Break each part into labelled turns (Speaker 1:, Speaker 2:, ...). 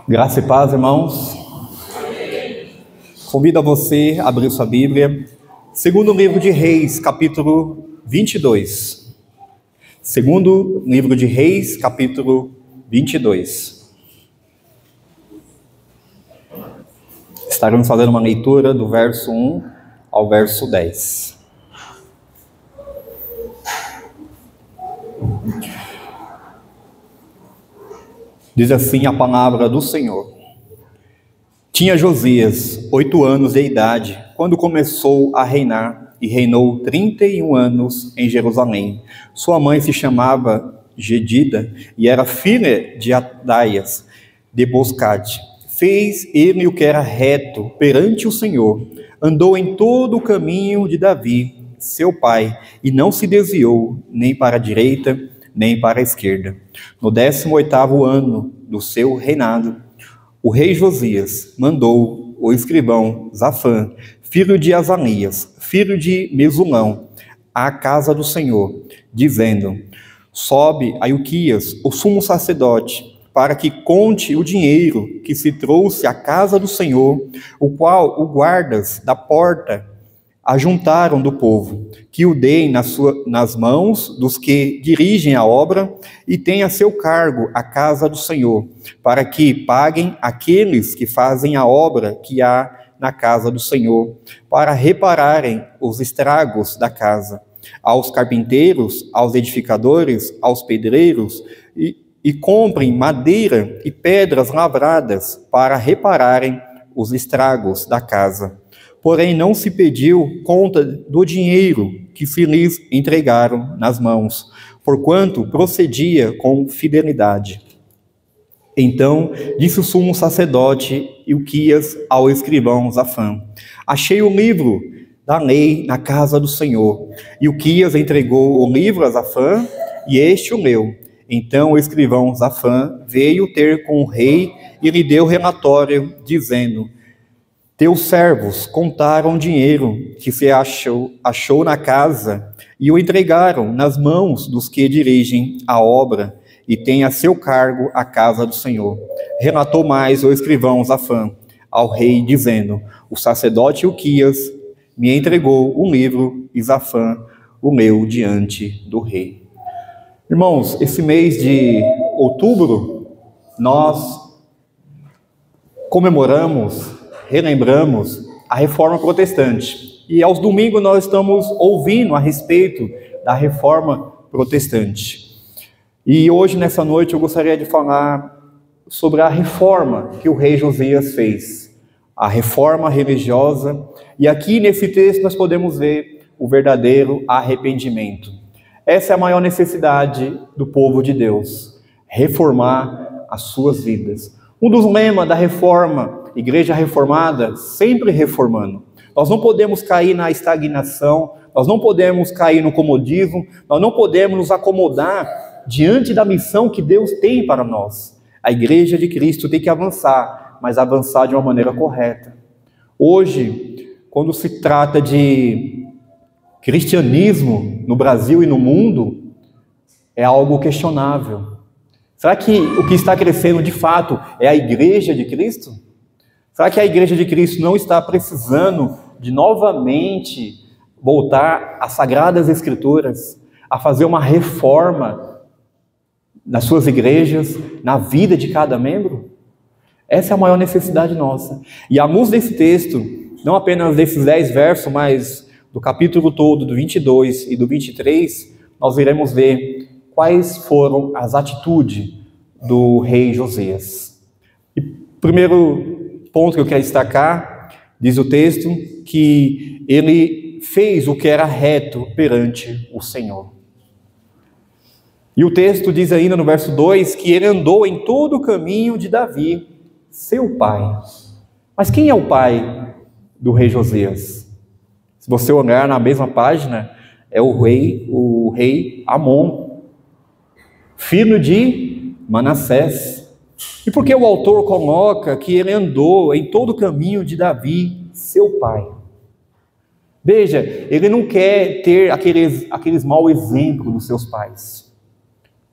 Speaker 1: Graça e paz, irmãos. Convido a você a abrir sua Bíblia. Segundo livro de Reis, capítulo 22. Segundo livro de Reis, capítulo 22. Estaremos fazendo uma leitura do verso 1 ao verso 10. Diz assim a palavra do Senhor. Tinha Josias 8 anos de idade, quando começou a reinar, e reinou 31 anos em Jerusalém. Sua mãe se chamava Jedida, e era filha de Adaias, de Boscate. Fez ele o que era reto perante o Senhor, andou em todo o caminho de Davi, seu pai, e não se desviou nem para a direita, nem para a esquerda. No 18º ano do seu reinado, o rei Josias mandou o escrivão Safã, filho de Azarias, filho de Mesulão, à casa do Senhor, dizendo: sobe a Ilquias, o sumo sacerdote, para que conte o dinheiro que se trouxe à casa do Senhor, o qual o guardas da porta ajuntaram do povo, que o deem nas mãos dos que dirigem a obra e tenha a seu cargo a casa do Senhor, para que paguem aqueles que fazem a obra que há na casa do Senhor, para repararem os estragos da casa, aos carpinteiros, aos edificadores, aos pedreiros, e comprem madeira e pedras lavradas para repararem os estragos da casa. Porém, não se pediu conta do dinheiro que se lhes entregaram nas mãos, porquanto procedia com fidelidade. Então disse o sumo sacerdote Ilquias ao escrivão Safã: achei o livro da lei na casa do Senhor. Ilquias entregou o livro a Safã, e este o leu. Então o escrivão Safã veio ter com o rei e lhe deu relatório, dizendo: teus servos contaram o dinheiro que se achou na casa e o entregaram nas mãos dos que dirigem a obra e têm a seu cargo a casa do Senhor. Relatou mais o escrivão Safã ao rei, dizendo: o sacerdote Ilquias me entregou um livro, e Safã o leu diante do rei. Irmãos, esse mês de outubro, nós comemoramos, relembramos a Reforma Protestante. E aos domingos nós estamos ouvindo a respeito da Reforma Protestante. E hoje, nessa noite, eu gostaria de falar sobre a reforma que o rei Josias fez. A reforma religiosa. E aqui nesse texto nós podemos ver o verdadeiro arrependimento. Essa é a maior necessidade do povo de Deus: reformar as suas vidas. Um dos lemas da reforma, Igreja Reformada, sempre reformando. Nós não podemos cair na estagnação, nós não podemos cair no comodismo, nós não podemos nos acomodar diante da missão que Deus tem para nós. A Igreja de Cristo tem que avançar, mas avançar de uma maneira correta. Hoje, quando se trata de cristianismo no Brasil e no mundo, é algo questionável. Será que o que está crescendo de fato é a Igreja de Cristo? Será que a Igreja de Cristo não está precisando de novamente voltar às Sagradas Escrituras, a fazer uma reforma nas suas igrejas, na vida de cada membro? Essa é a maior necessidade nossa. E à luz desse texto, não apenas desses 10 versos, mas do capítulo todo, do 22 e do 23, nós iremos ver quais foram as atitudes do rei Josias. E primeiro ponto que eu quero destacar, diz o texto, que ele fez o que era reto perante o Senhor. E o texto diz ainda no verso 2 que ele andou em todo o caminho de Davi, seu pai. Mas quem é o pai do rei Josias? Se você olhar na mesma página, é o rei Amon, filho de Manassés. E por que o autor coloca que ele andou em todo o caminho de Davi, seu pai? Veja, ele não quer ter aqueles maus exemplos dos seus pais,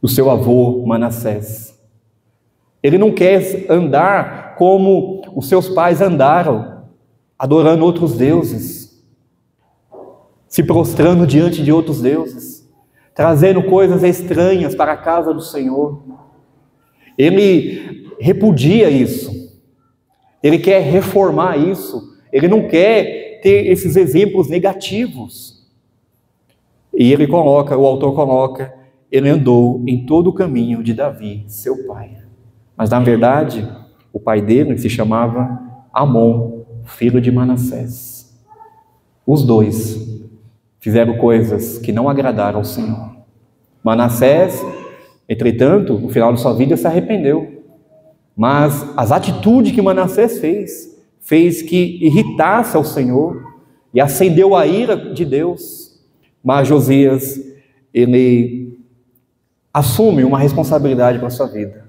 Speaker 1: do seu avô Manassés. Ele não quer andar como os seus pais andaram, adorando outros deuses, se prostrando diante de outros deuses, trazendo coisas estranhas para a casa do Senhor. Ele repudia isso. Ele quer reformar isso. Ele não quer ter esses exemplos negativos. E ele coloca, o autor coloca, ele andou em todo o caminho de Davi, seu pai. Mas na verdade, o pai dele se chamava Amon, filho de Manassés. Os dois fizeram coisas que não agradaram ao Senhor. Manassés, entretanto, no final de sua vida se arrependeu. Mas as atitudes que Manassés fez que irritasse ao Senhor e acendeu a ira de Deus. Mas Josias, ele assume uma responsabilidade para a sua vida.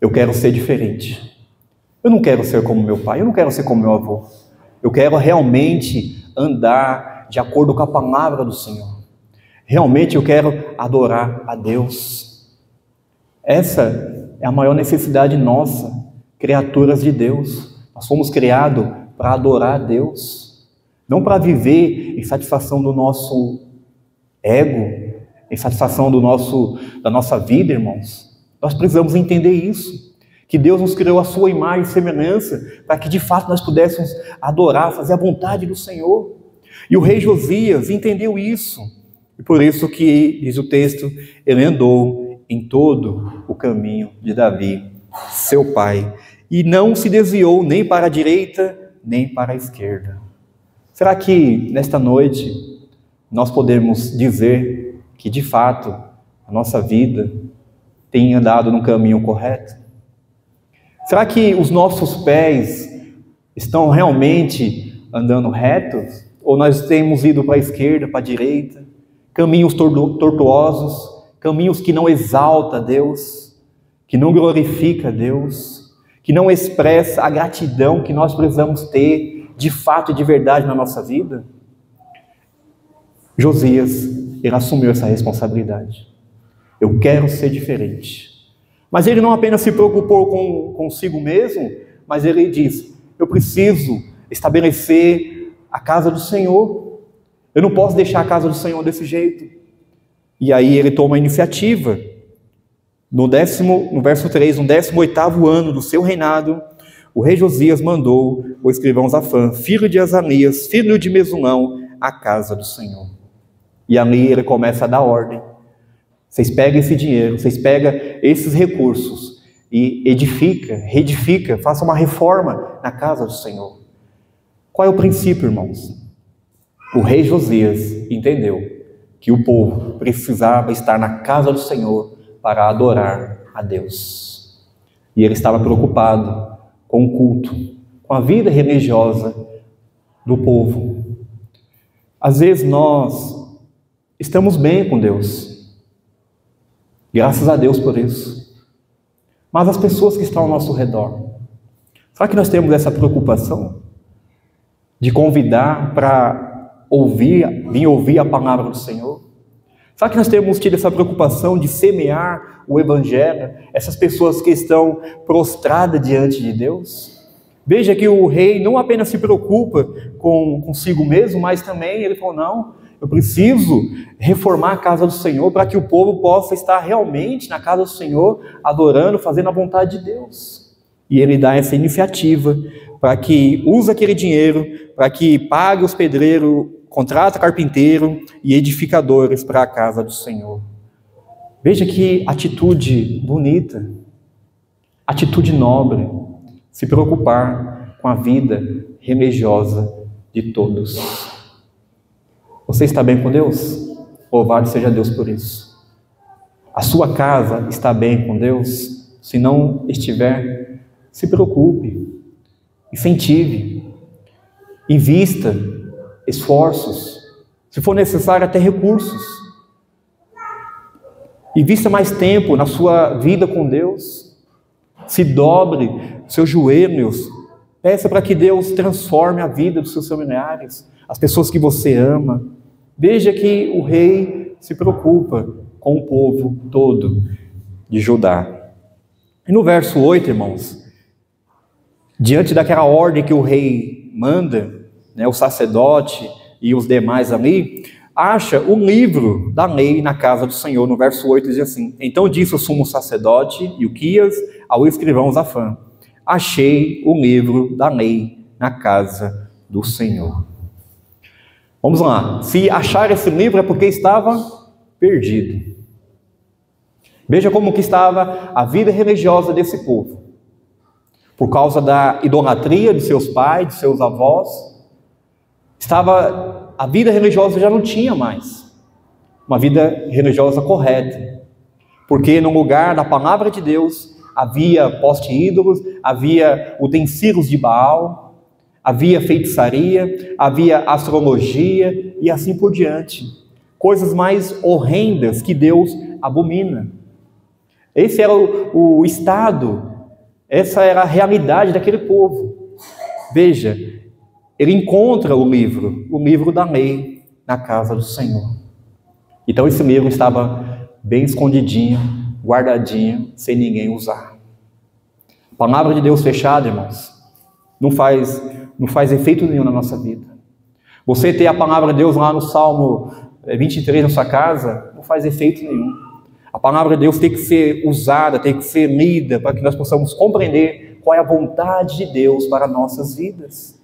Speaker 1: Eu quero ser diferente. Eu não quero ser como meu pai, eu não quero ser como meu avô. Eu quero realmente andar de acordo com a palavra do Senhor. Realmente eu quero adorar a Deus. Essa é a maior necessidade nossa, criaturas de Deus. Nós fomos criados para adorar a Deus, não para viver em satisfação do nosso ego, em satisfação da nossa vida, irmãos. Nós precisamos entender isso, que Deus nos criou a sua imagem e semelhança, para que de fato nós pudéssemos adorar, fazer a vontade do Senhor. E o rei Josias entendeu isso, e por isso que, diz o texto, ele andou em todo o caminho de Davi, seu pai, e não se desviou nem para a direita, nem para a esquerda. Será que nesta noite nós podemos dizer que de fato a nossa vida tem andado no caminho correto? Será que os nossos pés estão realmente andando retos? Ou nós temos ido para a esquerda, para a direita? Caminhos tortuosos, caminhos que não exaltam a Deus, que não glorificam a Deus, que não expressa a gratidão que nós precisamos ter de fato e de verdade na nossa vida? Josias, ele assumiu essa responsabilidade. Eu quero ser diferente. Mas ele não apenas se preocupou consigo mesmo, mas ele diz, eu preciso estabelecer a casa do Senhor. Eu não posso deixar a casa do Senhor desse jeito. E aí ele toma a iniciativa. No verso 3, no 18º ano do seu reinado, o rei Josias mandou o escrivão Zafã, filho de Azanias, filho de Mesulão, à casa do Senhor. E ali ele começa a dar ordem. Vocês pegam esse dinheiro, vocês pegam esses recursos e reedifica, faça uma reforma na casa do Senhor. Qual é o princípio, irmãos? O rei Josias entendeu que o povo precisava estar na casa do Senhor para adorar a Deus. E ele estava preocupado com o culto, com a vida religiosa do povo. Às vezes nós estamos bem com Deus. Graças a Deus por isso. Mas as pessoas que estão ao nosso redor, será que nós temos essa preocupação de convidar para vir ouvir a palavra do Senhor? Será que nós temos tido essa preocupação de semear o Evangelho, essas pessoas que estão prostradas diante de Deus? Veja que o rei não apenas se preocupa consigo mesmo, mas também ele falou, não, eu preciso reformar a casa do Senhor para que o povo possa estar realmente na casa do Senhor, adorando, fazendo a vontade de Deus. E ele dá essa iniciativa para que use aquele dinheiro, para que pague os pedreiros, contrata carpinteiro e edificadores para a casa do Senhor. Veja que atitude bonita, atitude nobre, se preocupar com a vida religiosa de todos. Você está bem com Deus? Louvado seja Deus por isso. A sua casa está bem com Deus? Se não estiver, se preocupe, incentive, invista esforços, se for necessário até recursos. Invista mais tempo na sua vida com Deus. Se dobre seus joelhos, peça para que Deus transforme a vida dos seus familiares. as pessoas que você ama. Veja que o rei se preocupa com o povo todo de Judá. E no verso 8, irmãos, diante daquela ordem que o rei manda, né, o sacerdote e os demais ali, acha o livro da lei na casa do Senhor. No verso 8 diz assim: então disse o sumo sacerdote Ilquias ao escrivão Zafã: achei o livro da lei na casa do Senhor. Vamos lá, se achar esse livro é porque estava perdido. Veja como que estava a vida religiosa desse povo. Por causa da idolatria de seus pais, de seus avós, a vida religiosa já não tinha mais uma vida religiosa correta, porque no lugar da palavra de Deus havia poste-ídolos, havia utensílios de Baal, havia feitiçaria, havia astrologia e assim por diante, coisas mais horrendas que Deus abomina. Esse era o estado, essa era a realidade daquele povo. Veja, ele encontra o livro da lei na casa do Senhor. Então esse livro estava bem escondidinho, guardadinho, sem ninguém usar. A palavra de Deus fechada, irmãos, não faz efeito nenhum na nossa vida. Você ter a palavra de Deus lá no Salmo 23 na sua casa, não faz efeito nenhum. A palavra de Deus tem que ser usada, tem que ser lida, para que nós possamos compreender qual é a vontade de Deus para nossas vidas.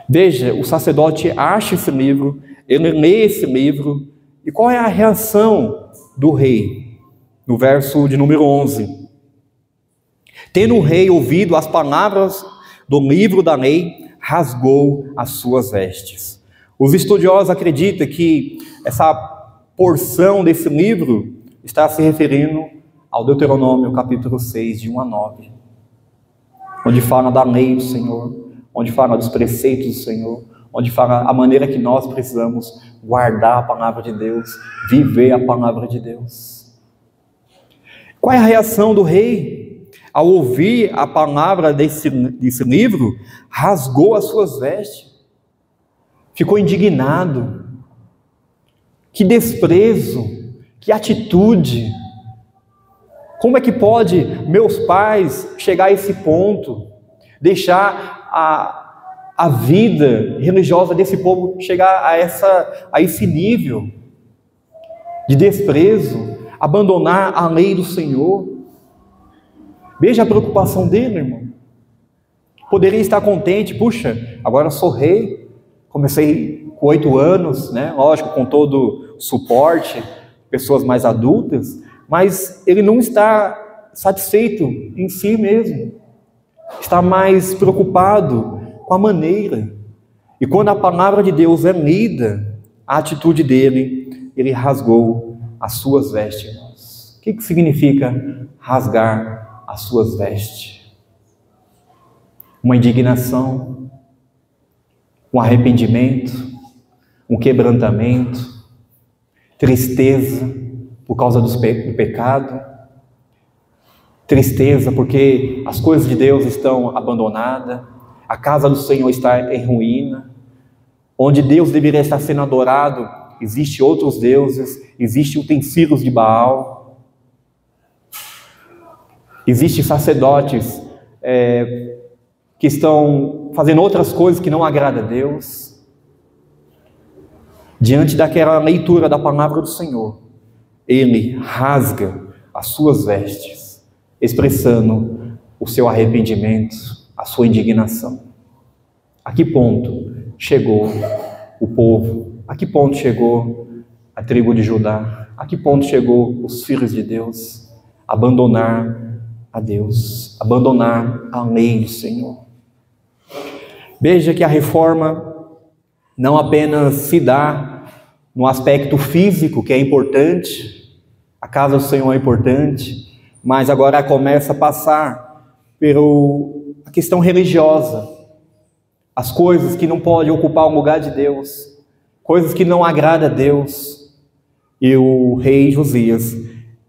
Speaker 1: Veja, o sacerdote acha esse livro, ele lê esse livro, e qual é a reação do rei? No verso de número 11. Tendo o rei ouvido as palavras do livro da lei, rasgou as suas vestes. Os estudiosos acreditam que essa porção desse livro está se referindo ao Deuteronômio, capítulo 6, de 1 a 9, onde fala da lei do Senhor, onde fala dos preceitos do Senhor, onde fala a maneira que nós precisamos guardar a palavra de Deus, viver a palavra de Deus. Qual é a reação do rei? Ao ouvir a palavra desse livro, rasgou as suas vestes, ficou indignado. Que desprezo, que atitude! Como é que pode meus pais chegar a esse ponto, deixar a vida religiosa desse povo chegar a esse nível de desprezo, abandonar a lei do Senhor? Veja a preocupação dele, irmão. Poderia estar contente, puxa, agora eu sou rei, comecei com 8 anos, né? Lógico, com todo o suporte, pessoas mais adultas, mas ele não está satisfeito em si mesmo, está mais preocupado com a maneira. E quando a palavra de Deus é lida, a atitude dele, ele rasgou as suas vestes. O que significa rasgar as suas vestes? Uma indignação, um arrependimento, um quebrantamento, tristeza por causa do pecado, tristeza porque as coisas de Deus estão abandonadas, a casa do Senhor está em ruína, onde Deus deveria estar sendo adorado, existem outros deuses, existem utensílios de Baal, existem sacerdotes que estão fazendo outras coisas que não agradam a Deus. Diante daquela leitura da palavra do Senhor, ele rasga as suas vestes, expressando o seu arrependimento, a sua indignação. A que ponto chegou o povo? A que ponto chegou a tribo de Judá? A que ponto chegou os filhos de Deus? Abandonar a Deus, abandonar a lei do Senhor. Veja que a reforma não apenas se dá no aspecto físico, que é importante, a casa do Senhor é importante, mas agora começa a passar pela questão religiosa, as coisas que não podem ocupar o lugar de Deus, coisas que não agradam a Deus. E o rei Josias,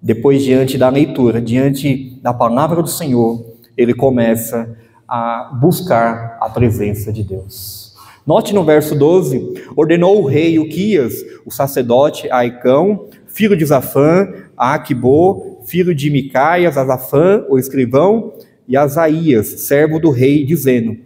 Speaker 1: depois diante da leitura, diante da palavra do Senhor, ele começa a buscar a presença de Deus. Note no verso 12, ordenou o rei Uquias, o sacerdote Aicão, filho de Zafã, a Aquibô, filho de Micaias, a Zafã, o escrivão, e a Asaías, servo do rei, dizendo: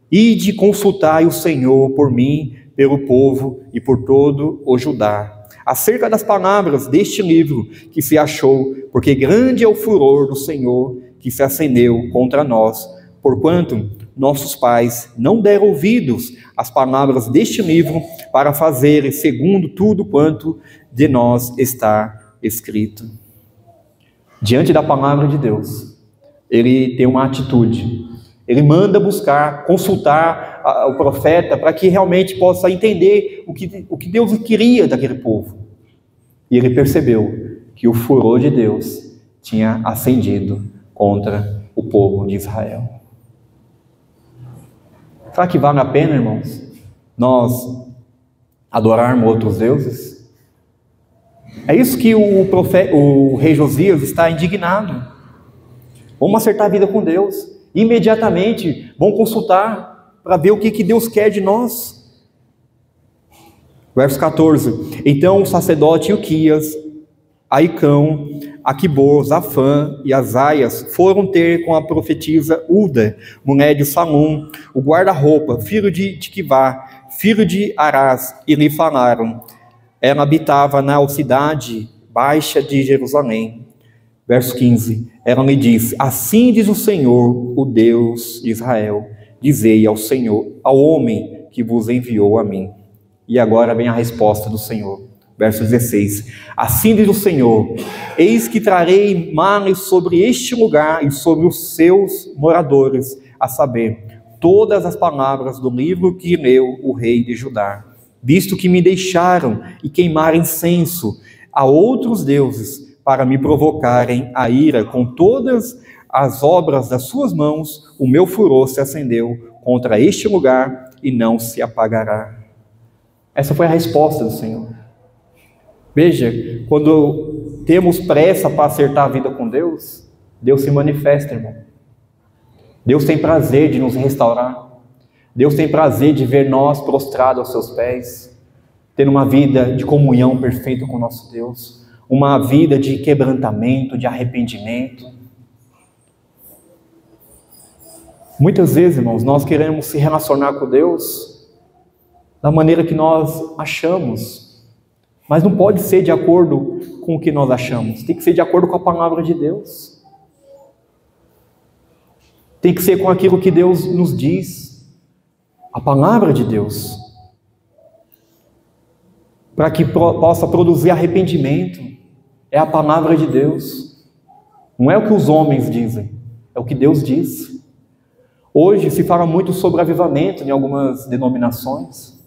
Speaker 1: ide consultai o Senhor por mim, pelo povo e por todo o Judá, acerca das palavras deste livro que se achou, porque grande é o furor do Senhor que se acendeu contra nós, porquanto nossos pais não deram ouvidos às palavras deste livro para fazerem segundo tudo quanto de nós está escrito. Diante da palavra de Deus, ele tem uma atitude. Ele manda buscar, consultar o profeta para que realmente possa entender o que Deus queria daquele povo. E ele percebeu que o furor de Deus tinha acendido contra o povo de Israel. Será que vale a pena, irmãos, nós adorarmos outros deuses? É isso que o rei Josias está indignado. Vamos acertar a vida com Deus. Imediatamente, vamos consultar para ver o que Deus quer de nós. Verso 14. Então o sacerdote Uquias, Aicão, Aquibô, Zafã e Asaias foram ter com a profetisa Uda, mulher de Salum, o guarda-roupa, filho de Tiquivá, filho de Arás, e lhe falaram. Ela habitava na cidade baixa de Jerusalém. Verso 15. Ela lhe disse: assim diz o Senhor, o Deus de Israel, dizei ao Senhor, ao homem que vos enviou a mim. E agora vem a resposta do Senhor. Verso 16. Assim diz o Senhor: eis que trarei males sobre este lugar e sobre os seus moradores, a saber, todas as palavras do livro que leu o rei de Judá, visto que me deixaram e queimaram incenso a outros deuses, para me provocarem a ira com todas as obras das suas mãos, o meu furor se acendeu contra este lugar e não se apagará. Essa foi a resposta do Senhor. Veja, quando temos pressa para acertar a vida com Deus, Deus se manifesta, irmão. Deus tem prazer de nos restaurar. Deus tem prazer de ver nós prostrados aos seus pés, tendo uma vida de comunhão perfeita com o nosso Deus, uma vida de quebrantamento, de arrependimento. Muitas vezes, irmãos, nós queremos se relacionar com Deus da maneira que nós achamos, mas não pode ser de acordo com o que nós achamos, tem que ser de acordo com a palavra de Deus, tem que ser com aquilo que Deus nos diz, a palavra de Deus, para que possa produzir arrependimento. É a palavra de Deus, não é o que os homens dizem, é o que Deus diz. Hoje se fala muito sobre avivamento em algumas denominações,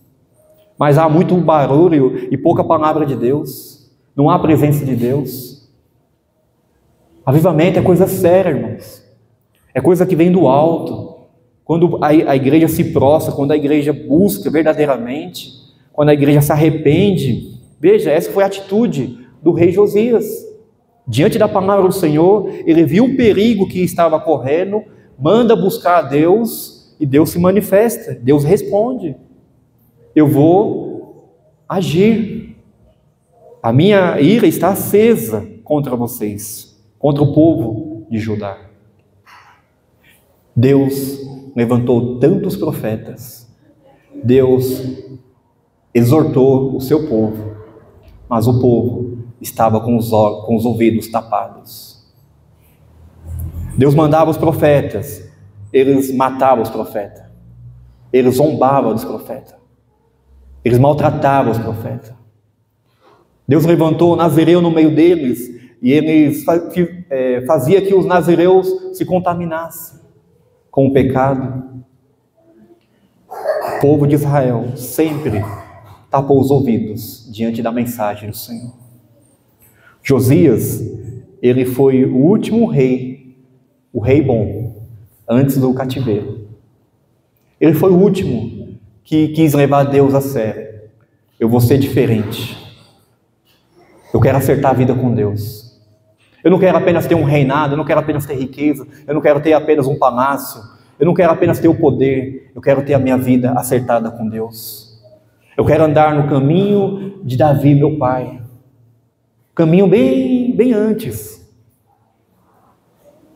Speaker 1: mas há muito barulho e pouca palavra de Deus, não há presença de Deus. Avivamento é coisa séria, irmãos, é coisa que vem do alto. Quando a igreja se prostra, quando a igreja busca verdadeiramente, quando a igreja se arrepende. Veja, essa foi a atitude do rei Josias. Diante da palavra do Senhor, ele viu o perigo que estava correndo, manda buscar a Deus, e Deus se manifesta, Deus responde: eu vou agir, a minha ira está acesa contra vocês, contra o povo de Judá. Deus levantou tantos profetas, Deus exortou o seu povo, mas o povo estava com os ouvidos tapados. Deus mandava os profetas, eles matavam os profetas, eles zombavam dos profetas, eles maltratavam os profetas. Deus levantou o nazireu no meio deles, e eles fazia que os nazireus se contaminassem com o pecado. O povo de Israel sempre tapou os ouvidos diante da mensagem do Senhor. Josias, ele foi o último rei, o rei bom, antes do cativeiro. Ele foi o último que quis levar Deus a sério. Eu vou ser diferente. Eu quero acertar a vida com Deus. Eu não quero apenas ter um reinado, eu não quero apenas ter riqueza, eu não quero ter apenas um palácio. Eu não quero apenas ter o poder, eu quero ter a minha vida acertada com Deus. Eu quero andar no caminho de Davi, meu pai. Caminho bem antes.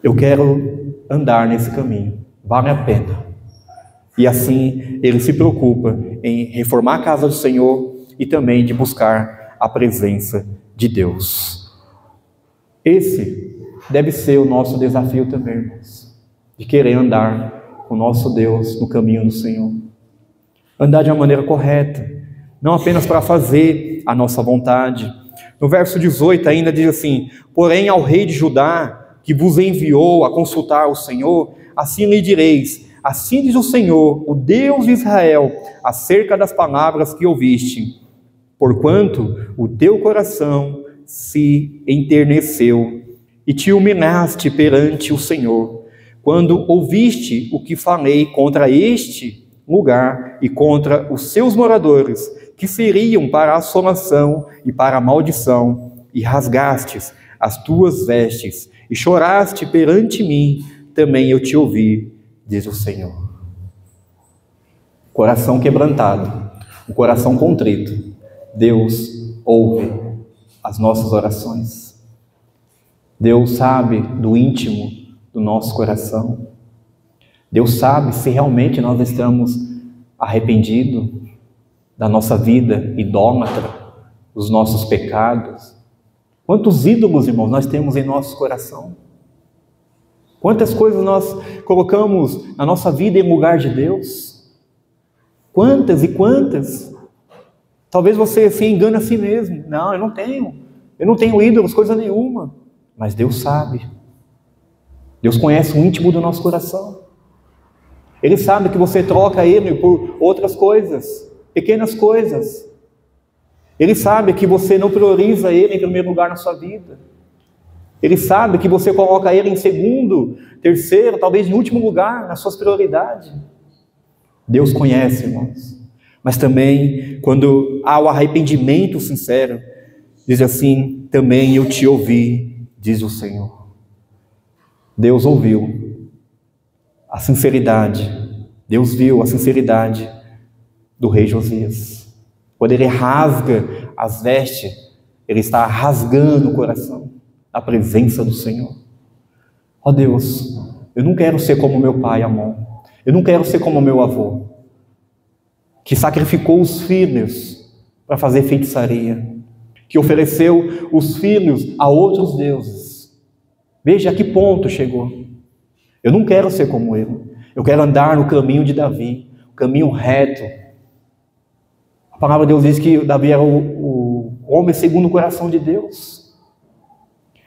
Speaker 1: Eu quero andar nesse caminho. Vale a pena. E assim ele se preocupa em reformar a casa do Senhor e também de buscar a presença de Deus. Esse deve ser o nosso desafio também, irmãos, de querer andar com o nosso Deus no caminho do Senhor. Andar de uma maneira correta, não apenas para fazer a nossa vontade. No verso 18 ainda diz assim: porém ao rei de Judá, que vos enviou a consultar o Senhor, assim lhe direis: assim diz o Senhor, o Deus de Israel, acerca das palavras que ouviste, porquanto o teu coração se enterneceu e te humilhaste perante o Senhor, quando ouviste o que falei contra este lugar e contra os seus moradores, que seriam para a assolação e para a maldição, e rasgastes as tuas vestes, e choraste perante mim, também eu te ouvi, diz o Senhor. Coração quebrantado, o coração contrito, Deus ouve as nossas orações. Deus sabe do íntimo do nosso coração. Deus sabe se realmente nós estamos arrependidos da nossa vida idólatra, dos nossos pecados. Quantos ídolos, irmãos, nós temos em nosso coração? Quantas coisas nós colocamos na nossa vida em lugar de Deus? Quantas e quantas? Talvez você se engane a si mesmo. Não, eu não tenho ídolos, coisa nenhuma. Mas Deus sabe. Deus conhece o íntimo do nosso coração. Ele sabe que você troca Ele por outras coisas, pequenas coisas. Ele sabe que você não prioriza Ele em primeiro lugar na sua vida. Ele sabe que você coloca Ele em segundo, terceiro, talvez em último lugar nas suas prioridades. Deus conhece, irmãos. Mas também, quando há o arrependimento sincero, diz assim: também eu te ouvi, diz o Senhor. Deus ouviu a sinceridade, Deus viu a sinceridade do rei Josias. Quando ele rasga as vestes, ele está rasgando o coração da presença do Senhor. Ó Deus, eu não quero ser como meu pai Amon, eu não quero ser como meu avô, que sacrificou os filhos para fazer feitiçaria, que ofereceu os filhos a outros deuses. Veja a que ponto chegou. Eu não quero ser como ele. Eu quero andar no caminho de Davi, o caminho reto. A palavra de Deus diz que Davi era o homem segundo o coração de Deus.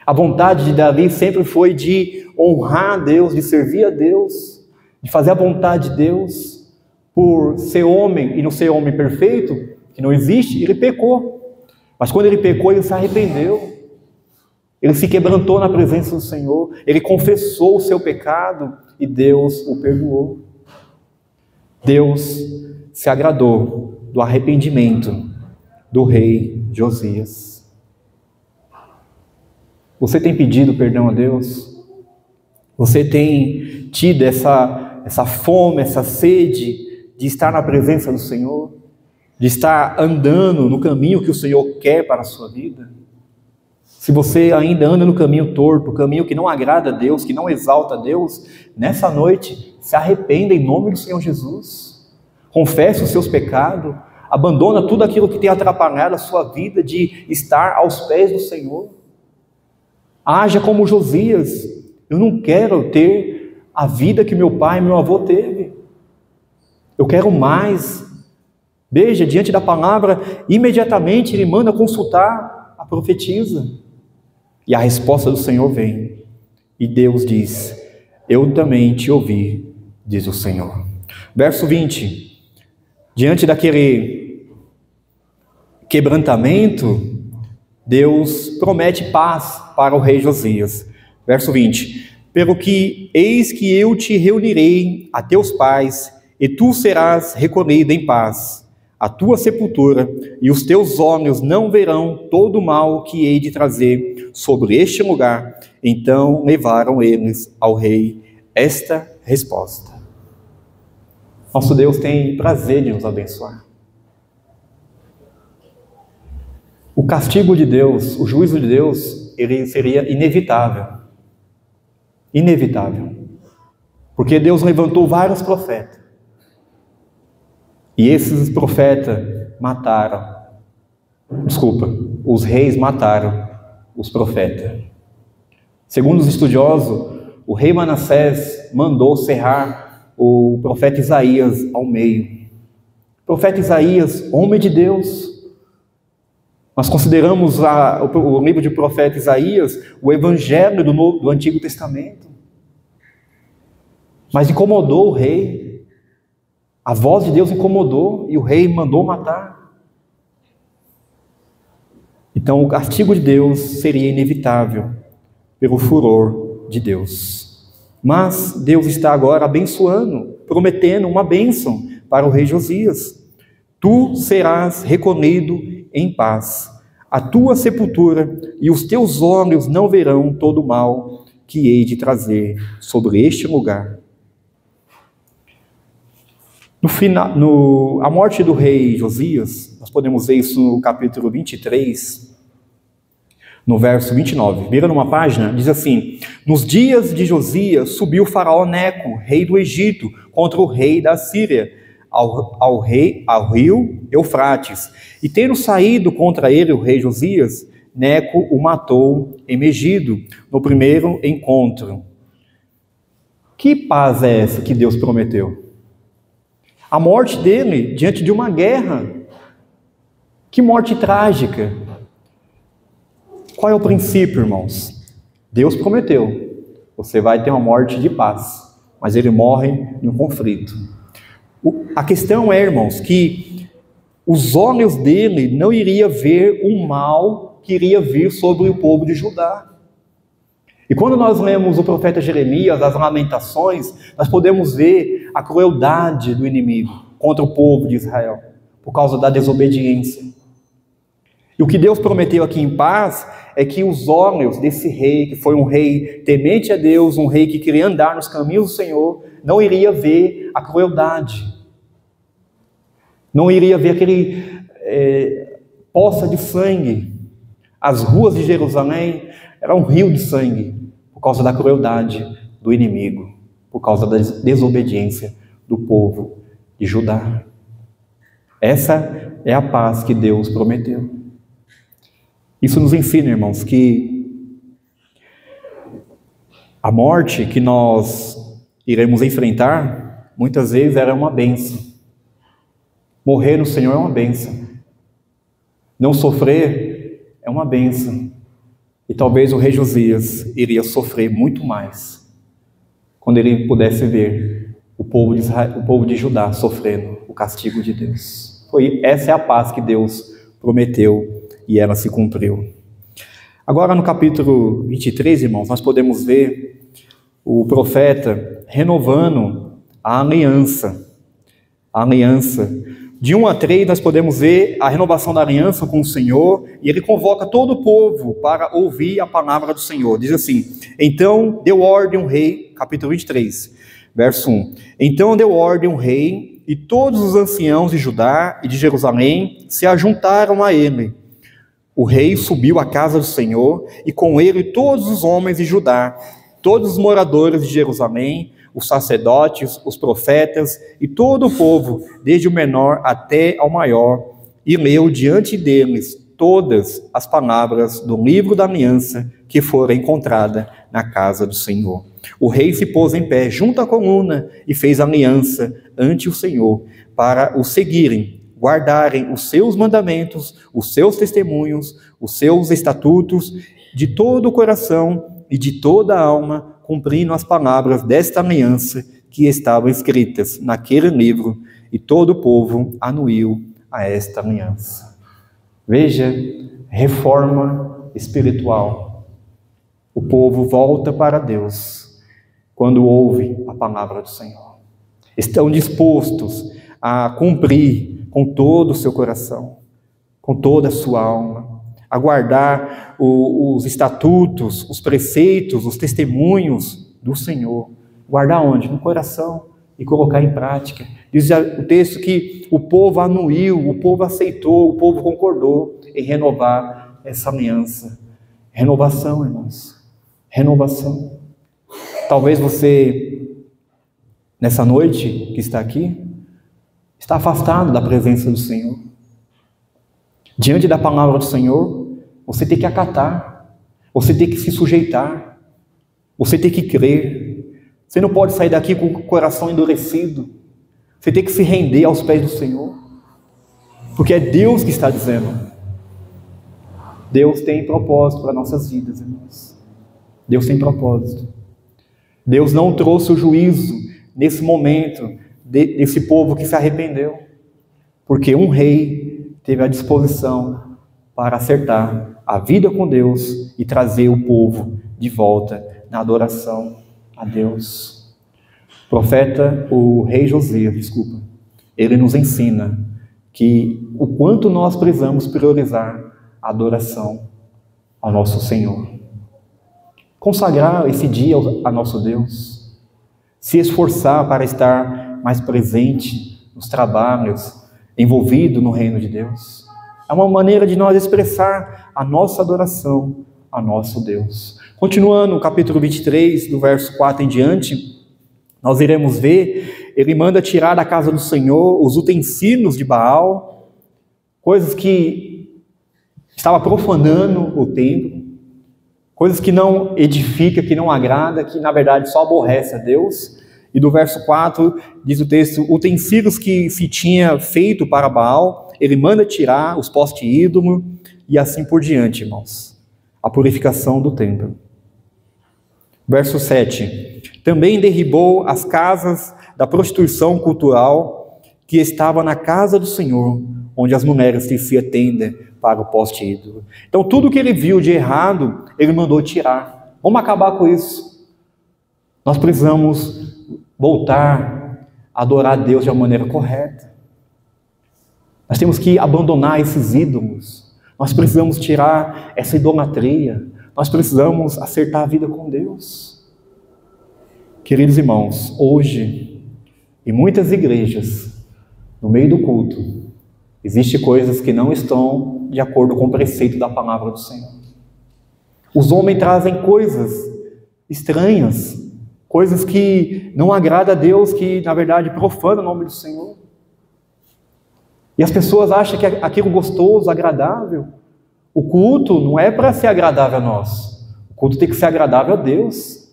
Speaker 1: A vontade de Davi sempre foi de honrar a Deus, de servir a Deus, de fazer a vontade de Deus. Por ser homem e não ser homem perfeito, que não existe, ele pecou. Mas quando ele pecou, ele se arrependeu. Ele se quebrantou na presença do Senhor. Ele confessou o seu pecado e Deus o perdoou. Deus se agradou do arrependimento do rei Josias. Você tem pedido perdão a Deus? Você tem tido essa fome, essa sede de estar na presença do Senhor, de estar andando no caminho que o Senhor quer para a sua vida? Se você ainda anda no caminho torto, o caminho que não agrada a Deus, que não exalta a Deus, nessa noite, se arrependa em nome do Senhor Jesus. Confesse os seus pecados, abandona tudo aquilo que tem atrapalhado a sua vida de estar aos pés do Senhor. Haja como Josias. Eu não quero ter a vida que meu pai e meu avô teve. Eu quero mais. Veja, diante da palavra, imediatamente ele manda consultar a profetisa. E a resposta do Senhor vem. E Deus diz: eu também te ouvi, diz o Senhor. Verso 20. Diante daquele quebrantamento, Deus promete paz para o rei Josias. Verso 20. Pelo que eis que eu te reunirei a teus pais, e tu serás recolhido em paz, a tua sepultura, e os teus olhos não verão todo o mal que hei de trazer sobre este lugar. Então levaram eles ao rei esta resposta. Nosso Deus tem prazer de nos abençoar. O castigo de Deus, o juízo de Deus, ele seria inevitável. Inevitável. Porque Deus levantou vários profetas. E esses profetas os reis mataram os profetas. Segundo os estudiosos, o rei Manassés mandou serrar o profeta Isaías ao meio. O profeta Isaías, homem de Deus. Nós consideramos o livro de profeta Isaías o evangelho do Antigo Testamento. Mas incomodou o rei. A voz de Deus incomodou e o rei mandou matar. Então o castigo de Deus seria inevitável pelo furor de Deus. Mas Deus está agora abençoando, prometendo uma bênção para o rei Josias. Tu serás recolhido em paz, a tua sepultura e os teus olhos não verão todo o mal que hei de trazer sobre este lugar. A morte do rei Josias, nós podemos ver isso no capítulo 23, no verso 29. Vira numa página, diz assim: nos dias de Josias subiu o faraó Neco, rei do Egito, contra o rei da Síria, ao rio Eufrates. E tendo saído contra ele o rei Josias, Neco o matou em Megido, no primeiro encontro. Que paz é essa que Deus prometeu? A morte dele diante de uma guerra. Que morte trágica. Qual é o princípio, irmãos? Deus prometeu, você vai ter uma morte de paz, mas ele morre em um conflito. A questão é, irmãos, que os olhos dele não iriam ver o mal que iria vir sobre o povo de Judá. E quando nós lemos o profeta Jeremias, as Lamentações, nós podemos ver a crueldade do inimigo contra o povo de Israel, por causa da desobediência. E o que Deus prometeu aqui em paz é que os olhos desse rei, que foi um rei temente a Deus, um rei que queria andar nos caminhos do Senhor, não iria ver a crueldade. Não iria ver aquele poça de sangue. As ruas de Jerusalém eram um rio de sangue, por causa da crueldade do inimigo, por causa da desobediência do povo de Judá. Essa é a paz que Deus prometeu. Isso nos ensina, irmãos, que a morte que nós iremos enfrentar, muitas vezes era uma bênção. Morrer no Senhor é uma bênção. Não sofrer é uma bênção. E talvez o rei Josias iria sofrer muito mais quando ele pudesse ver o povo de Israel, o povo de Judá sofrendo o castigo de Deus. Essa é a paz que Deus prometeu e ela se cumpriu. Agora no capítulo 23, irmãos, nós podemos ver o profeta renovando a aliança. A aliança. De 1 a 3, nós podemos ver a renovação da aliança com o Senhor, e ele convoca todo o povo para ouvir a palavra do Senhor. Diz assim: então deu ordem um rei, capítulo 23, verso 1. Então deu ordem um rei, e todos os anciãos de Judá e de Jerusalém se ajuntaram a ele. O rei subiu à casa do Senhor, e com ele todos os homens de Judá, todos os moradores de Jerusalém, os sacerdotes, os profetas e todo o povo, desde o menor até ao maior, e leu diante deles todas as palavras do livro da aliança que fora encontrada na casa do Senhor. O rei se pôs em pé junto à coluna e fez aliança ante o Senhor para o seguirem, guardarem os seus mandamentos, os seus testemunhos, os seus estatutos de todo o coração e de toda a alma, cumprindo as palavras desta aliança que estavam escritas naquele livro, e todo o povo anuiu a esta aliança. Veja, reforma espiritual. O povo volta para Deus quando ouve a palavra do Senhor. Estão dispostos a cumprir com todo o seu coração, com toda a sua alma, a guardar os estatutos, os preceitos, os testemunhos do Senhor. Guardar onde? No coração, e colocar em prática. Diz o texto que o povo anuiu, o povo aceitou, o povo concordou em renovar essa aliança. Renovação, irmãos. Renovação. Talvez você, nessa noite que está aqui, está afastado da presença do Senhor. Diante da palavra do Senhor, você tem que acatar, você tem que se sujeitar, você tem que crer. Você não pode sair daqui com o coração endurecido. Você tem que se render aos pés do Senhor, porque é Deus que está dizendo. Deus tem propósito para nossas vidas, irmãos. Deus tem propósito. Deus não trouxe o juízo nesse momento desse povo que se arrependeu, porque um rei teve a disposição para acertar a vida com Deus e trazer o povo de volta na adoração a Deus. O rei Josias, ele nos ensina que o quanto nós precisamos priorizar a adoração ao nosso Senhor. Consagrar esse dia a nosso Deus, se esforçar para estar mais presente nos trabalhos, envolvido no reino de Deus. É uma maneira de nós expressar a nossa adoração a nosso Deus. Continuando o capítulo 23, do verso 4 em diante, nós iremos ver, ele manda tirar da casa do Senhor os utensílios de Baal, coisas que estava profanando o templo, coisas que não edifica, que não agrada, que na verdade só aborrece a Deus. E do verso 4 diz o texto, utensílios que se tinha feito para Baal, ele manda tirar os postes ídolo e assim por diante, irmãos. A purificação do templo. Verso 7. Também derribou as casas da prostituição cultural que estava na casa do Senhor, onde as mulheres teciam tenda para o poste ídolo. Então tudo que ele viu de errado, ele mandou tirar. Vamos acabar com isso. Nós precisamos voltar a adorar a Deus de uma maneira correta. Nós temos que abandonar esses ídolos. Nós precisamos tirar essa idolatria. Nós precisamos acertar a vida com Deus. Queridos irmãos, hoje, em muitas igrejas, no meio do culto, existem coisas que não estão de acordo com o preceito da palavra do Senhor. Os homens trazem coisas estranhas, coisas que não agradam a Deus, que na verdade profanam o nome do Senhor. E as pessoas acham que aquilo gostoso, agradável. O culto não é para ser agradável a nós. O culto tem que ser agradável a Deus.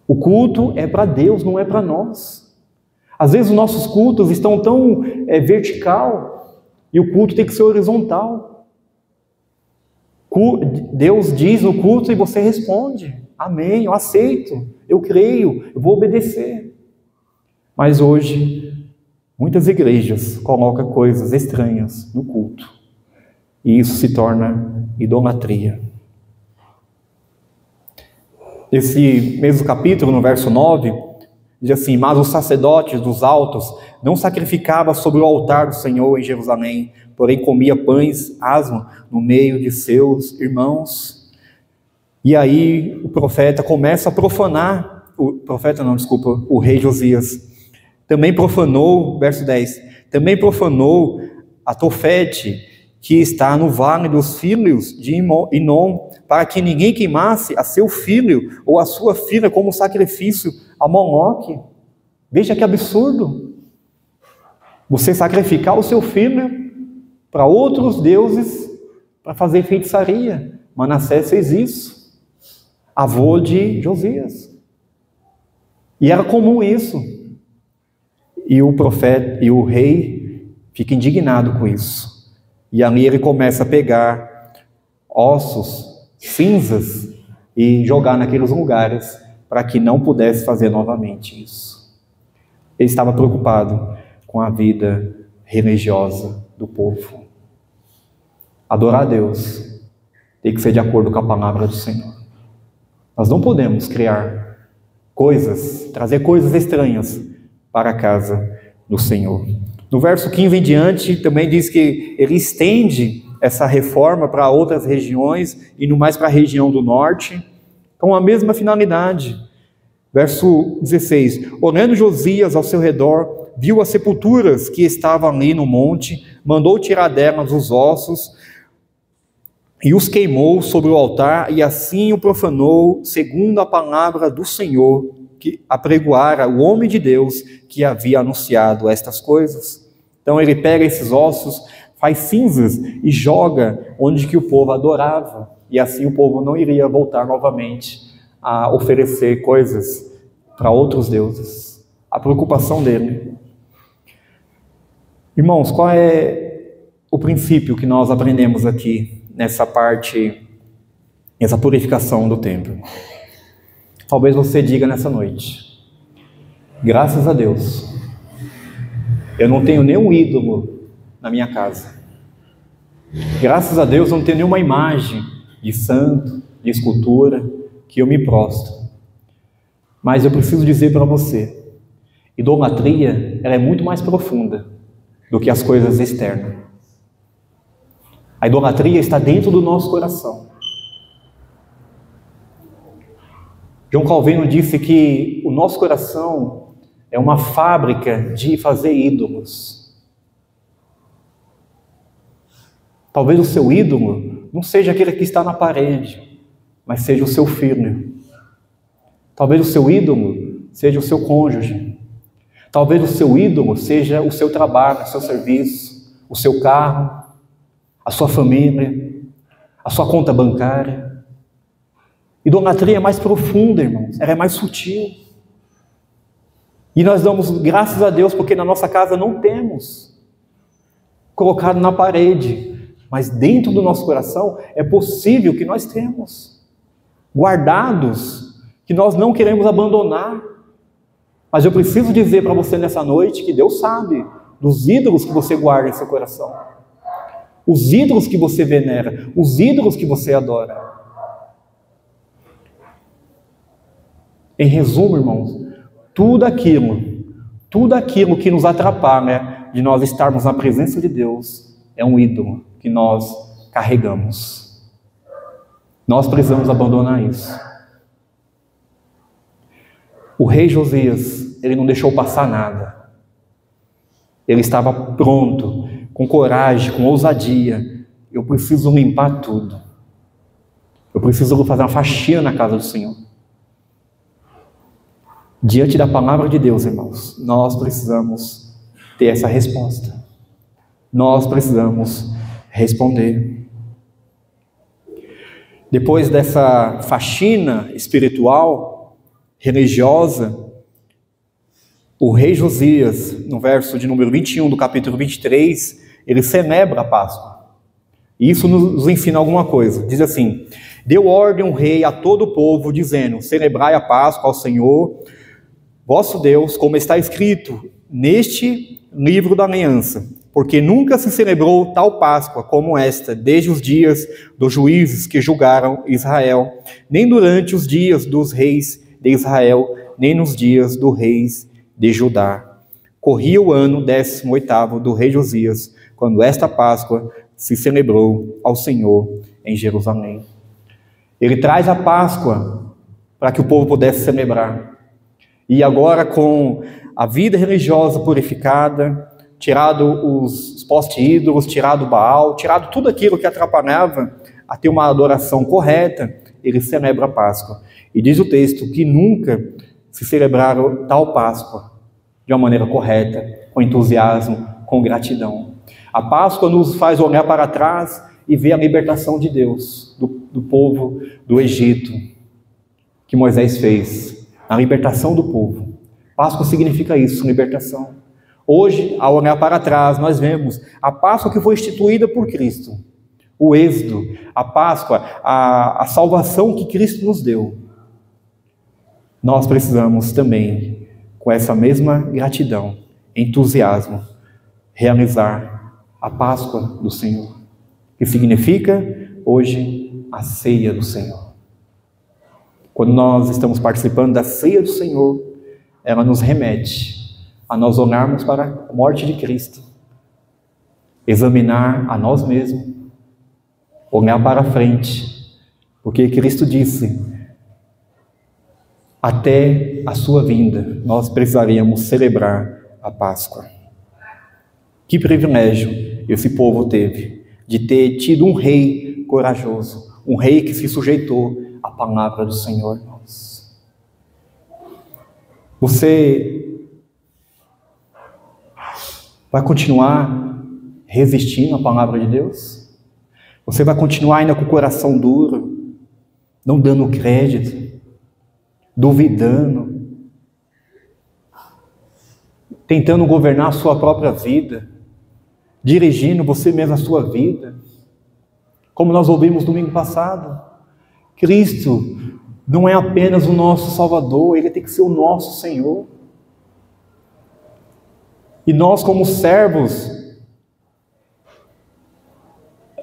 Speaker 1: O culto é para Deus, não é para nós. Às vezes os nossos cultos estão tão vertical e o culto tem que ser horizontal. Deus diz no culto e você responde. Amém, eu aceito, eu creio, eu vou obedecer. Mas hoje, muitas igrejas colocam coisas estranhas no culto. E isso se torna idolatria. Esse mesmo capítulo, no verso 9, diz assim, mas os sacerdotes dos altos não sacrificavam sobre o altar do Senhor em Jerusalém, porém comia pães asmos no meio de seus irmãos. E aí o profeta começa a profanar, o rei Josias. Também profanou, verso 10, também profanou a Tofete, que está no vale dos filhos de Inom, para que ninguém queimasse a seu filho ou a sua filha como sacrifício a Moloque. Veja que absurdo. Você sacrificar o seu filho para outros deuses, para fazer feitiçaria. Manassés fez isso. Avô de Josias. E era comum isso. E o profeta e o rei fica indignado com isso. E ali ele começa a pegar ossos, cinzas e jogar naqueles lugares para que não pudesse fazer novamente isso. Ele estava preocupado com a vida religiosa do povo. Adorar a Deus tem que ser de acordo com a palavra do Senhor. Nós não podemos criar coisas, trazer coisas estranhas para a casa do Senhor. No verso 15 em diante, também diz que ele estende essa reforma para outras regiões, e no mais para a região do norte, com a mesma finalidade, Verso 16: olhando Josias ao seu redor, viu as sepulturas que estavam ali no monte, mandou tirar delas os ossos e os queimou sobre o altar, e assim o profanou, segundo a palavra do Senhor, que apregoara o homem de Deus que havia anunciado estas coisas. Então ele pega esses ossos, faz cinzas e joga onde que o povo adorava, e assim o povo não iria voltar novamente a oferecer coisas para outros deuses. A preocupação dele. Irmãos, qual é o princípio que nós aprendemos aqui nessa parte, essa purificação do templo? Talvez você diga nessa noite: graças a Deus, eu não tenho nenhum ídolo na minha casa. Graças a Deus, eu não tenho nenhuma imagem de santo, de escultura, que eu me prostro. Mas eu preciso dizer para você, idolatria, ela é muito mais profunda do que as coisas externas. A idolatria está dentro do nosso coração. João Calvino disse que o nosso coração é uma fábrica de fazer ídolos. Talvez o seu ídolo não seja aquele que está na parede, mas seja o seu filho. Talvez o seu ídolo seja o seu cônjuge. Talvez o seu ídolo seja o seu trabalho, o seu serviço, o seu carro, a sua família, a sua conta bancária. Idolatria é mais profunda, irmãos. Ela é mais sutil. E nós damos graças a Deus porque na nossa casa não temos colocado na parede, mas dentro do nosso coração é possível que nós temos guardados, que nós não queremos abandonar. Mas eu preciso dizer para você nessa noite que Deus sabe dos ídolos que você guarda em seu coração, os ídolos que você venera, os ídolos que você adora. Em resumo, irmãos, tudo aquilo que nos atrapalha de nós estarmos na presença de Deus é um ídolo que nós carregamos. Nós precisamos abandonar isso. O rei Josias, ele não deixou passar nada. Ele estava pronto, com coragem, com ousadia. Eu preciso limpar tudo. Eu preciso fazer uma faxina na casa do Senhor. Diante da palavra de Deus, irmãos, nós precisamos ter essa resposta. Nós precisamos responder. Depois dessa faxina espiritual, religiosa, o rei Josias, no verso de número 21 do capítulo 23, ele celebra a Páscoa. E isso nos ensina alguma coisa. Diz assim: deu ordem o rei a todo o povo, dizendo: celebrai a Páscoa ao Senhor, vosso Deus, como está escrito neste livro da aliança, porque nunca se celebrou tal Páscoa como esta, desde os dias dos juízes que julgaram Israel, nem durante os dias dos reis de Israel, nem nos dias dos reis de Judá. Corria o ano 18º do rei Josias, quando esta Páscoa se celebrou ao Senhor em Jerusalém. Ele traz a Páscoa para que o povo pudesse celebrar. E agora, com a vida religiosa purificada, tirado os poste-ídolos, tirado o Baal, tirado tudo aquilo que atrapalhava a ter uma adoração correta, ele celebra a Páscoa. E diz o texto que nunca se celebraram tal Páscoa de uma maneira correta, com entusiasmo, com gratidão. A Páscoa nos faz olhar para trás e ver a libertação de Deus, do povo do Egito, que Moisés fez. A libertação do povo. Páscoa significa isso, libertação. Hoje, ao olhar para trás, nós vemos a Páscoa que foi instituída por Cristo. O êxodo, a Páscoa, a salvação que Cristo nos deu. Nós precisamos também, com essa mesma gratidão, entusiasmo, realizar a Páscoa do Senhor, que significa, hoje, a ceia do Senhor. Quando nós estamos participando da ceia do Senhor, ela nos remete a nós olharmos para a morte de Cristo, examinar a nós mesmos, olhar para frente, porque Cristo disse: até a sua vinda, nós precisaríamos celebrar a Páscoa. Que privilégio esse povo teve de ter tido um rei corajoso, um rei que se sujeitou à palavra do Senhor, irmãos. Você vai continuar resistindo à palavra de Deus? Você vai continuar ainda com o coração duro, não dando crédito, duvidando, tentando governar a sua própria vida, dirigindo você mesmo a sua vida? Como nós ouvimos domingo passado, Cristo não é apenas o nosso Salvador, Ele tem que ser o nosso Senhor. E nós, como servos,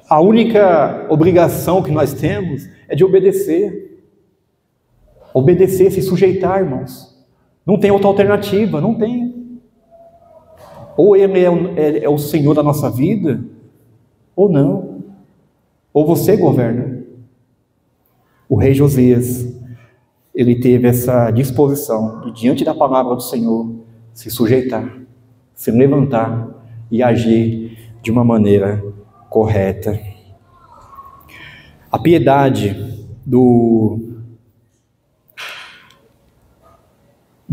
Speaker 1: a única obrigação que nós temos é de obedecer. Obedecer, se sujeitar, irmãos. Não tem outra alternativa, não tem. Ou Ele é o Senhor da nossa vida, ou não. Ou você governa. O rei Josias, ele teve essa disposição de, diante da palavra do Senhor, se sujeitar, se levantar e agir de uma correta. A piedade do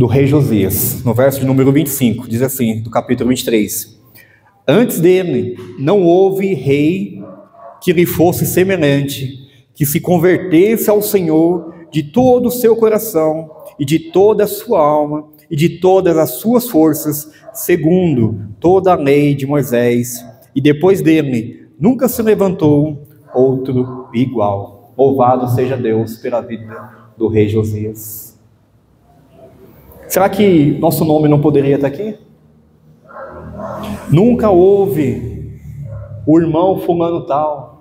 Speaker 1: rei Josias, no verso de número 25, diz assim, do capítulo 23: antes dele não houve rei que lhe fosse semelhante, que se convertesse ao Senhor de todo o seu coração e de toda a sua alma e de todas as suas forças, segundo toda a lei de Moisés, e depois dele nunca se levantou outro igual. Louvado seja Deus pela vida do rei Josias. Será que nosso nome não poderia estar aqui? Nunca houve o irmão fulano tal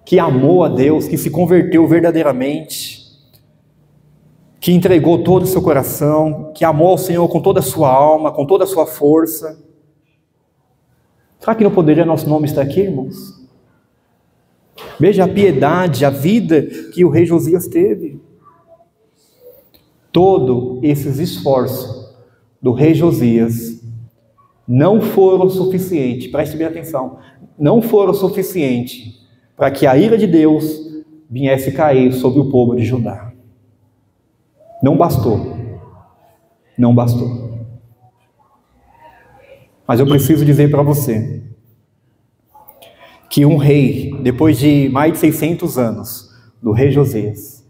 Speaker 1: que amou a Deus, que se converteu verdadeiramente, que entregou todo o seu coração, que amou ao Senhor com toda a sua alma, com toda a sua força. Será que não poderia nosso nome estar aqui, irmãos? Veja a piedade, a vida que o rei Josias teve. Todos esses esforços do rei Josias não foram suficientes, preste bem atenção, não foram suficientes para que a ira de Deus viesse cair sobre o povo de Judá. Não bastou. Não bastou. Mas eu preciso dizer para você que um rei, depois de mais de 600 anos, do rei Josias,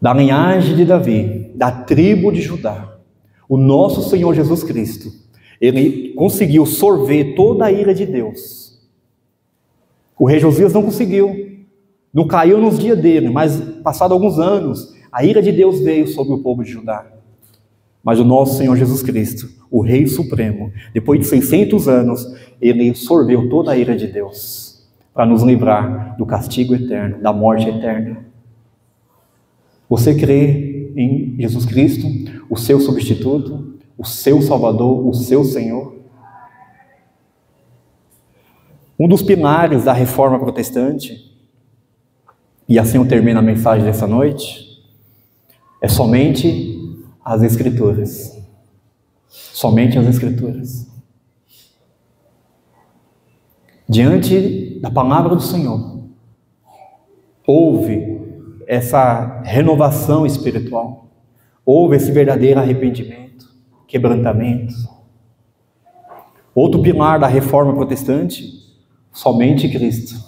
Speaker 1: da linhagem de Davi, da tribo de Judá, o nosso Senhor Jesus Cristo, ele conseguiu sorver toda a ira de Deus. O rei Josias não conseguiu, não caiu nos dias dele, mas passado alguns anos, a ira de Deus veio sobre o povo de Judá. Mas o nosso Senhor Jesus Cristo, o Rei Supremo, depois de 600 anos, ele sorveu toda a ira de Deus, para nos livrar do castigo eterno, da morte eterna. Você crê em Jesus Cristo, o seu substituto, o seu Salvador, o seu Senhor? Um dos pilares da reforma protestante, e assim eu termino a mensagem dessa noite, é somente as Escrituras. Somente as Escrituras. Diante da palavra do Senhor, houve essa renovação espiritual, houve esse verdadeiro arrependimento, quebrantamento. Outro pilar da reforma protestante, somente Cristo.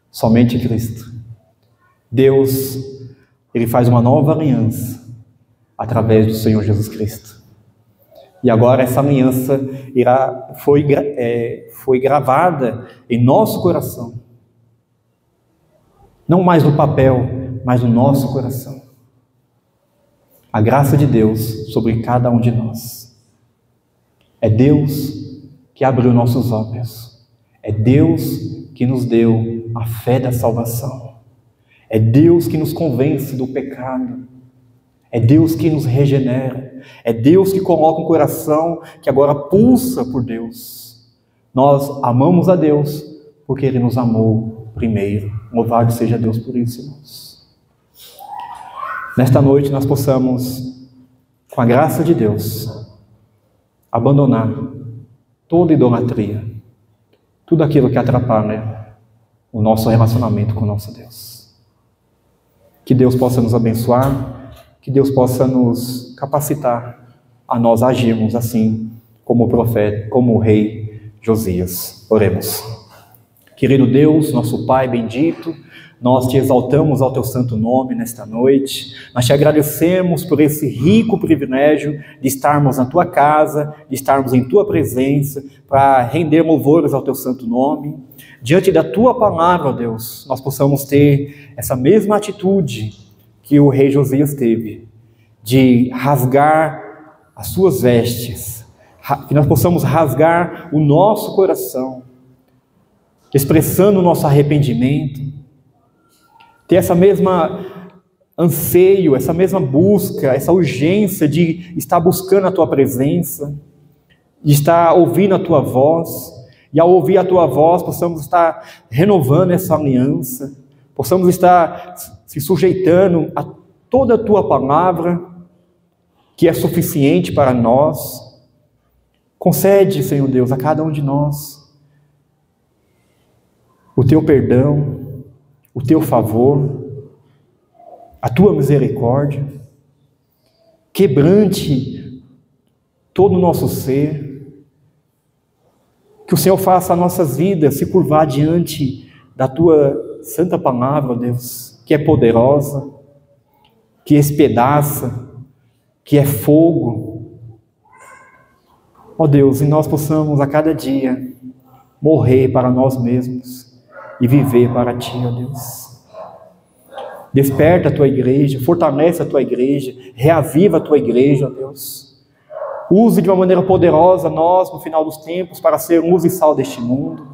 Speaker 1: Somente Cristo. Deus, ele faz uma nova aliança através do Senhor Jesus Cristo. E agora essa aliança foi gravada em nosso coração. Não mais no papel, mas no nosso coração. A graça de Deus sobre cada um de nós. É Deus que abriu nossos olhos. É Deus que nos deu a fé da salvação. É Deus que nos convence do pecado. É Deus que nos regenera. É Deus que coloca um coração que agora pulsa por Deus. Nós amamos a Deus porque Ele nos amou primeiro. Louvado seja Deus por isso, irmãos. nesta noite nós possamos, com a graça de Deus, abandonar toda idolatria, tudo aquilo que atrapalha o nosso relacionamento com o nosso Deus. Que Deus possa nos abençoar, que Deus possa nos capacitar a nós agirmos assim como o profeta, como o rei Josias. Oremos. Querido Deus, nosso Pai bendito, nós te exaltamos ao teu santo nome nesta noite, nós te agradecemos por esse rico privilégio de estarmos na tua casa, de estarmos em tua presença, para render louvores ao teu santo nome. Diante da tua palavra, ó Deus, nós possamos ter essa mesma atitude que o rei Josias teve, de rasgar as suas vestes, que nós possamos rasgar o nosso coração, expressando o nosso arrependimento, ter essa mesma anseio, essa mesma busca, essa urgência de estar buscando a tua presença, de estar ouvindo a tua voz, e ao ouvir a tua voz possamos estar renovando essa aliança, possamos estar se sujeitando a toda a tua palavra, que é suficiente para nós. Concede, Senhor Deus, a cada um de nós o teu perdão, o teu favor, a tua misericórdia. Quebrante todo o nosso ser, que o Senhor faça as nossas vidas se curvar diante da tua santa palavra, Deus, que é poderosa, que espedaça, que é fogo. Ó Deus, e nós possamos a cada dia morrer para nós mesmos e viver para ti, ó Deus. Desperta a tua igreja, fortalece a tua igreja, reaviva a tua igreja, ó Deus. Use de uma maneira poderosa nós, no final dos tempos, para ser luz e sal deste mundo.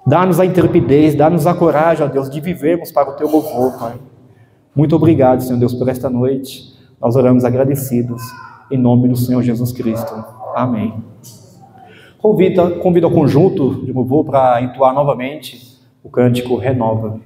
Speaker 1: Dá-nos a intrepidez, dá-nos a coragem, ó Deus, de vivermos para o teu louvor, Pai. Muito obrigado, Senhor Deus, por esta noite. Nós oramos agradecidos, em nome do Senhor Jesus Cristo. Amém. Convido ao conjunto de louvor para entoar novamente o cântico Renova-me.